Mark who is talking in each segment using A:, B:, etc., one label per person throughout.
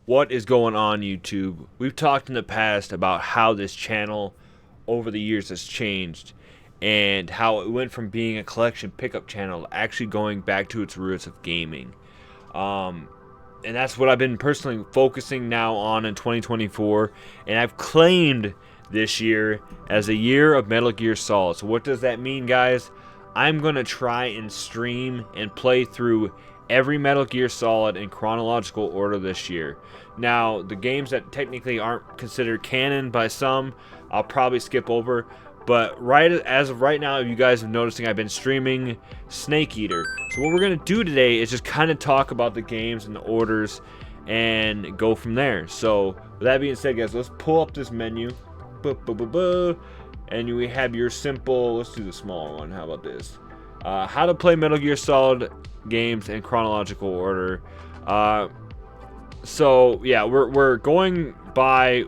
A: What is going on, YouTube? We've talked in the past about how this channel over the years has changed and how it went from being a collection pickup channel to actually going back to its roots of gaming. And that's what I've been personally focusing now on in 2024, and I've claimed this year as a year of Metal Gear Solid. So what does that mean, guys? I'm going to try and stream and play through every Metal Gear Solid in chronological order this year. Now, the games that technically aren't considered canon by some, I'll probably skip over. But as of right now, you guys have noticing I've been streaming Snake Eater. So what we're going to do today is just kind of talk about the games and the orders and go from there. So with that being said, guys, let's pull up this menu. And we have your simple, let's do the smaller one. How about this? How to play Metal Gear Solid games in chronological order. So yeah, we're going by.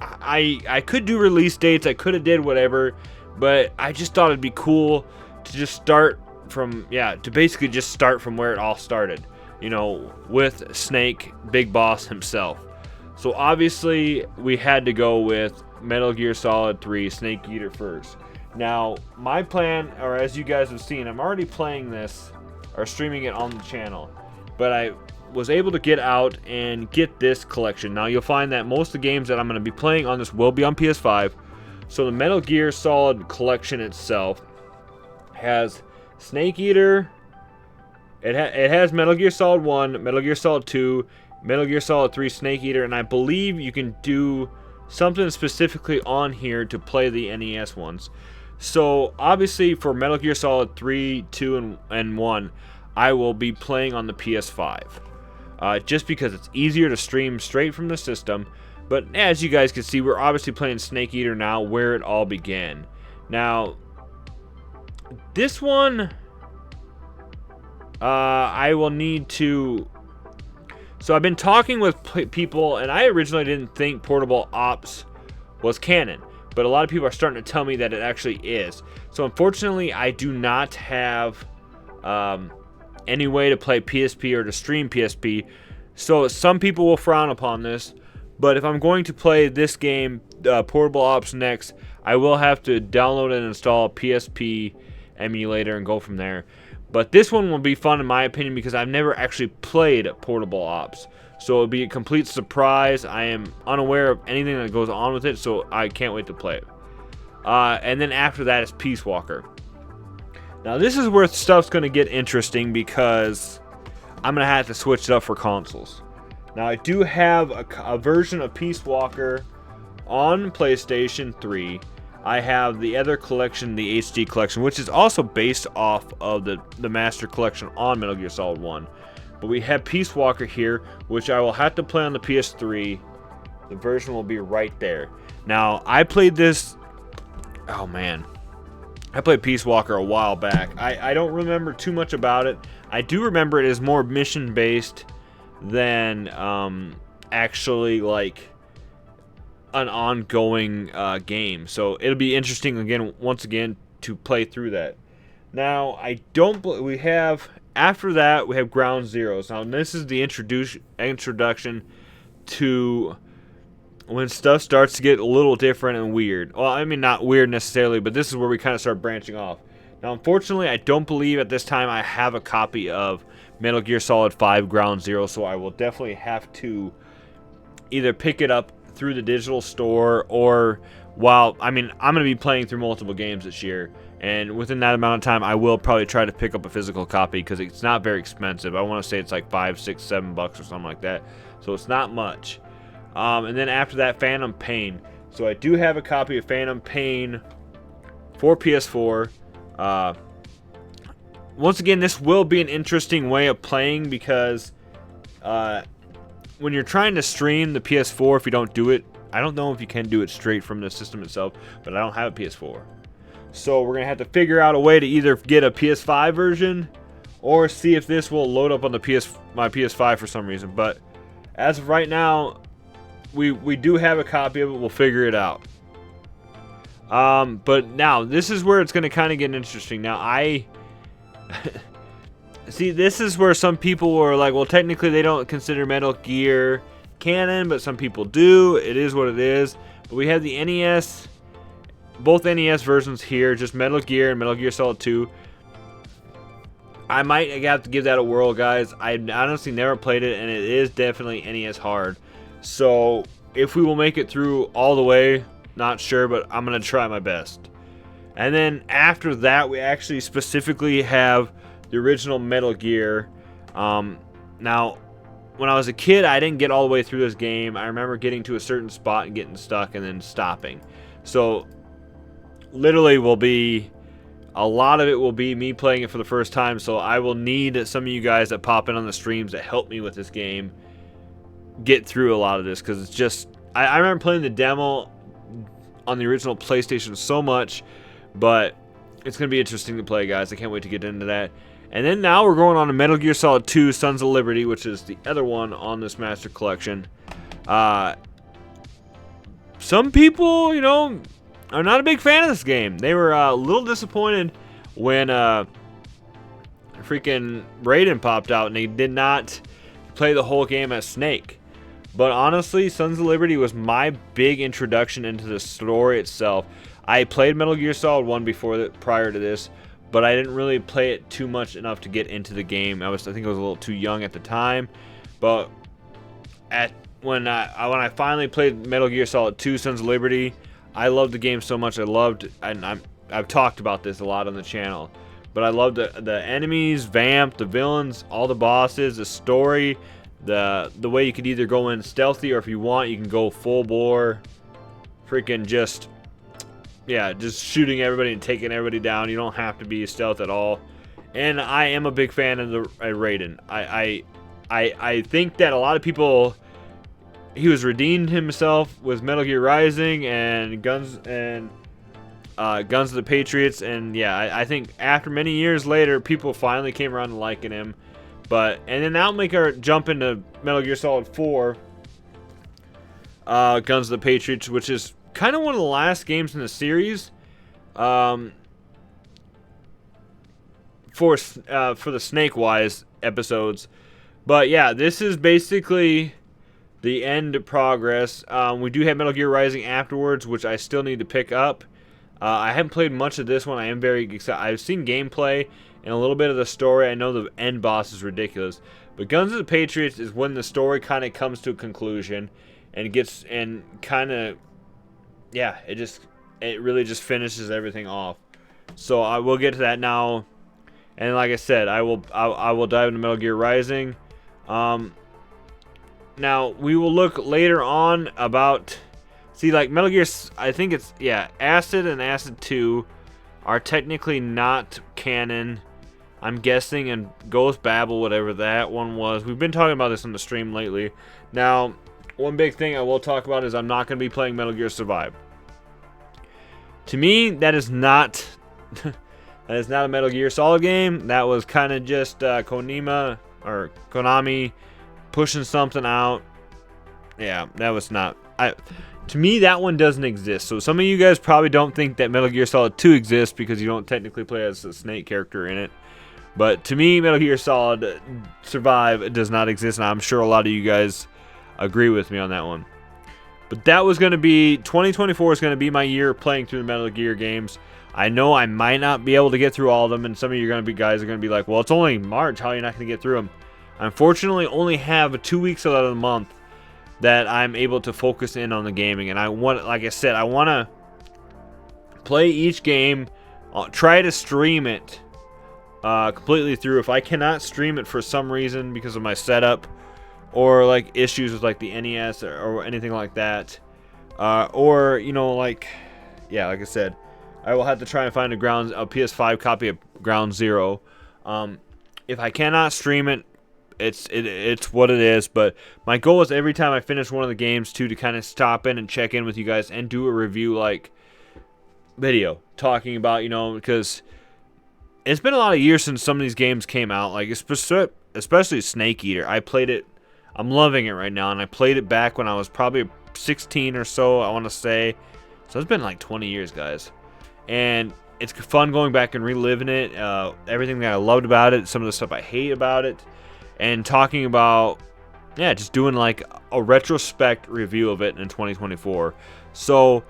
A: I could do release dates. I could have did whatever, but I just thought it'd be cool to just start from to basically just start from where it all started. You know, with Snake, Big Boss himself. So obviously we had to go with Metal Gear Solid 3 Snake Eater first. Now, my plan, or as you guys have seen, I'm already playing this or streaming it on the channel, but I was able to get out and get this collection. Now, you'll find that most of the games that I'm going to be playing on this will be on PS5. So the Metal Gear Solid collection itself has Snake Eater. It has Metal Gear Solid 1, Metal Gear Solid 2, Metal Gear Solid 3 Snake Eater, and I believe you can do something specifically on here to play the NES ones. So obviously for Metal Gear Solid 3, 2, and 1, I will be playing on the PS5. Just because it's easier to stream straight from the system. But as you guys can see, we're obviously playing Snake Eater now, where it all began. Now, this one, I will need to... So I've been talking with people, and I originally didn't think Portable Ops was canon, but a lot of people are starting to tell me that it actually is. So unfortunately, I do not have any way to play PSP or to stream PSP. So some people will frown upon this, but if I'm going to play this game, Portable Ops next, I will have to download and install a PSP emulator and go from there. But this one will be fun in my opinion because I've never actually played Portable Ops. So it'll be a complete surprise. I am unaware of anything that goes on with it, so I can't wait to play it. And then after that is Peace Walker. Now this is where stuff's going to get interesting because I'm going to have to switch it up for consoles. Now I do have a version of Peace Walker on PlayStation 3. I have the other collection, the HD collection, which is also based off of the Master Collection on Metal Gear Solid 1. But we have Peace Walker here, which I will have to play on the PS3. The version will be right there. Now, I played this... Oh, man. I played Peace Walker a while back. I don't remember too much about it. I do remember it is more mission-based than actually, like, an ongoing game. So it'll be interesting once again to play through that. Now we have after that we have Ground Zeroes. Now this is the introduction to when stuff starts to get a little different and weird. Well, I mean not weird necessarily, but this is where we kind of start branching off. Now unfortunately I don't believe at this time I have a copy of Metal Gear Solid 5 Ground Zero, so I will definitely have to either pick it up through the digital store or I'm going to be playing through multiple games this year, and within that amount of time I will probably try to pick up a physical copy because it's not very expensive. I want to say it's like $5, $6, $7 or something like that, so it's not much. And then after that, Phantom Pain. So I do have a copy of Phantom Pain for PS4. Once again, this will be an interesting way of playing because when you're trying to stream the PS4, if you don't do it, I don't know if you can do it straight from the system itself, but I don't have a PS4. So we're going to have to figure out a way to either get a PS5 version or see if this will load up on the my PS5 for some reason. But as of right now, we do have a copy of it. We'll figure it out. But now, this is where it's going to kind of get interesting. Now, See, this is where some people were like, well, technically they don't consider Metal Gear canon, but some people do. It is what it is. But we have the NES, both NES versions here, just Metal Gear and Metal Gear Solid 2. I might have to give that a whirl, guys. I honestly never played it, and it is definitely NES hard. So if we will make it through all the way, not sure, but I'm going to try my best. And then after that, we actually specifically have the original Metal Gear. Now, when I was a kid, I didn't get all the way through this game. I remember getting to a certain spot and getting stuck and then stopping. So literally a lot of it will be me playing it for the first time, so I will need some of you guys that pop in on the streams that help me with this game get through a lot of this, because it's just, I remember playing the demo on the original PlayStation so much, but it's going to be interesting to play, guys. I can't wait to get into that. And then now we're going on to Metal Gear Solid 2 Sons of Liberty, which is the other one on this Master Collection. Some people, you know, are not a big fan of this game. They were a little disappointed when freaking Raiden popped out and they did not play the whole game as Snake. But honestly, Sons of Liberty was my big introduction into the story itself. I played Metal Gear Solid 1 prior to this, but I didn't really play it too much enough to get into the game. I think I was a little too young at the time. But when I finally played Metal Gear Solid 2 Sons of Liberty, I loved the game so much. I've talked about this a lot on the channel, but I loved the enemies, Vamp, the villains, all the bosses, the story, the way you could either go in stealthy, or if you want, you can go full bore, freaking just shooting everybody and taking everybody down. You don't have to be stealth at all. And I am a big fan of the Raiden. I think that a lot of people, he was redeemed himself with Metal Gear Rising and Guns of the Patriots, and yeah, I think after many years later, people finally came around to liking him. And then now make our jump into Metal Gear Solid 4, Guns of the Patriots, which is kind of one of the last games in the series, for the Snake-wise episodes. But yeah, this is basically the end progress. We do have Metal Gear Rising afterwards, which I still need to pick up. I haven't played much of this one. I am very excited. I've seen gameplay and a little bit of the story. I know the end boss is ridiculous, but Guns of the Patriots is when the story kind of comes to a conclusion and it really just finishes everything off. So I will get to that now, and like I said, I will dive into Metal Gear Rising. Now, we will look later on about... See, like, Metal Gear... I think it's... Yeah, Acid and Acid 2 are technically not canon, I'm guessing, and Ghost Babel, whatever that one was. We've been talking about this on the stream lately. Now, one big thing I will talk about is I'm not going to be playing Metal Gear Survive. To me, that is not... that is not a Metal Gear Solid game. That was kind of just Konami pushing something out. Yeah, that was not... To me, that one doesn't exist. So some of you guys probably don't think that Metal Gear Solid 2 exists because you don't technically play as a Snake character in it. But to me, Metal Gear Solid Survive does not exist, and I'm sure a lot of you guys agree with me on that one. But that was going to be... 2024 is going to be my year playing through the Metal Gear games. I know I might not be able to get through all of them, and some of you guys are going to be like, well, it's only March. How are you not going to get through them? I unfortunately only have 2 weeks out of the month that I'm able to focus in on the gaming, and like I said, I want to play each game, try to stream it completely through. If I cannot stream it for some reason because of my setup, or like issues with like the NES or anything like that, or like I said, I will have to try and find a PS5 copy of Ground Zero. If I cannot stream it, it's what it is. But my goal is every time I finish one of the games to kind of stop in and check in with you guys and do a review like video talking about, because it's been a lot of years since some of these games came out, like especially Snake Eater. I played it, I'm loving it right now, and I played it back when I was probably 16 or so, I want to say. So it's been like 20 years, guys. And it's fun going back and reliving it, everything that I loved about it, some of the stuff I hate about it, and talking about, yeah, just doing like a retrospect review of it in 2024. So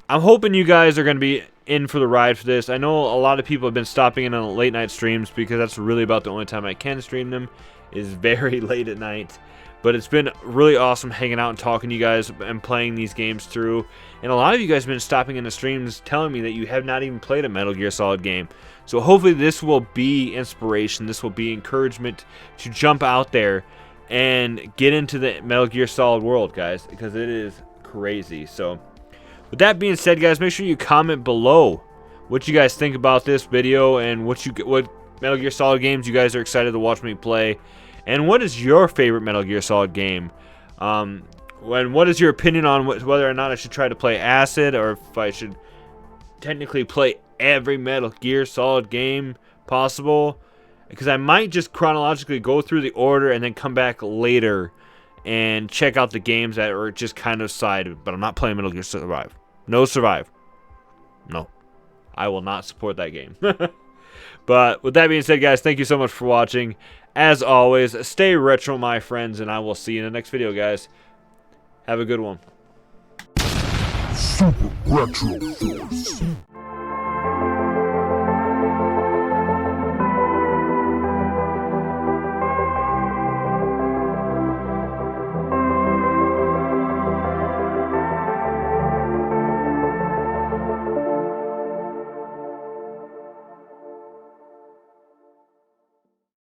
A: I'm hoping you guys are going to be in for the ride for this. I know a lot of people have been stopping in on late night streams because that's really about the only time I can stream them, is very late at night. But it's been really awesome hanging out and talking to you guys and playing these games through. And a lot of you guys have been stopping in the streams telling me that you have not even played a Metal Gear Solid game. So hopefully this will be inspiration. This will be encouragement to jump out there and get into the Metal Gear Solid world, guys, because it is crazy. So with that being said, guys, make sure you comment below what you guys think about this video and what Metal Gear Solid games you guys are excited to watch me play. And what is your favorite Metal Gear Solid game? What is your opinion on whether or not I should try to play Acid, or if I should technically play every Metal Gear Solid game possible? Because I might just chronologically go through the order and then come back later and check out the games that are just kind of side. But I'm not playing Metal Gear Survive. No Survive. No. I will not support that game. But with that being said, guys, thank you so much for watching. As always, stay retro, my friends, and I will see you in the next video, guys. Have a good one.
B: Super Retro Force.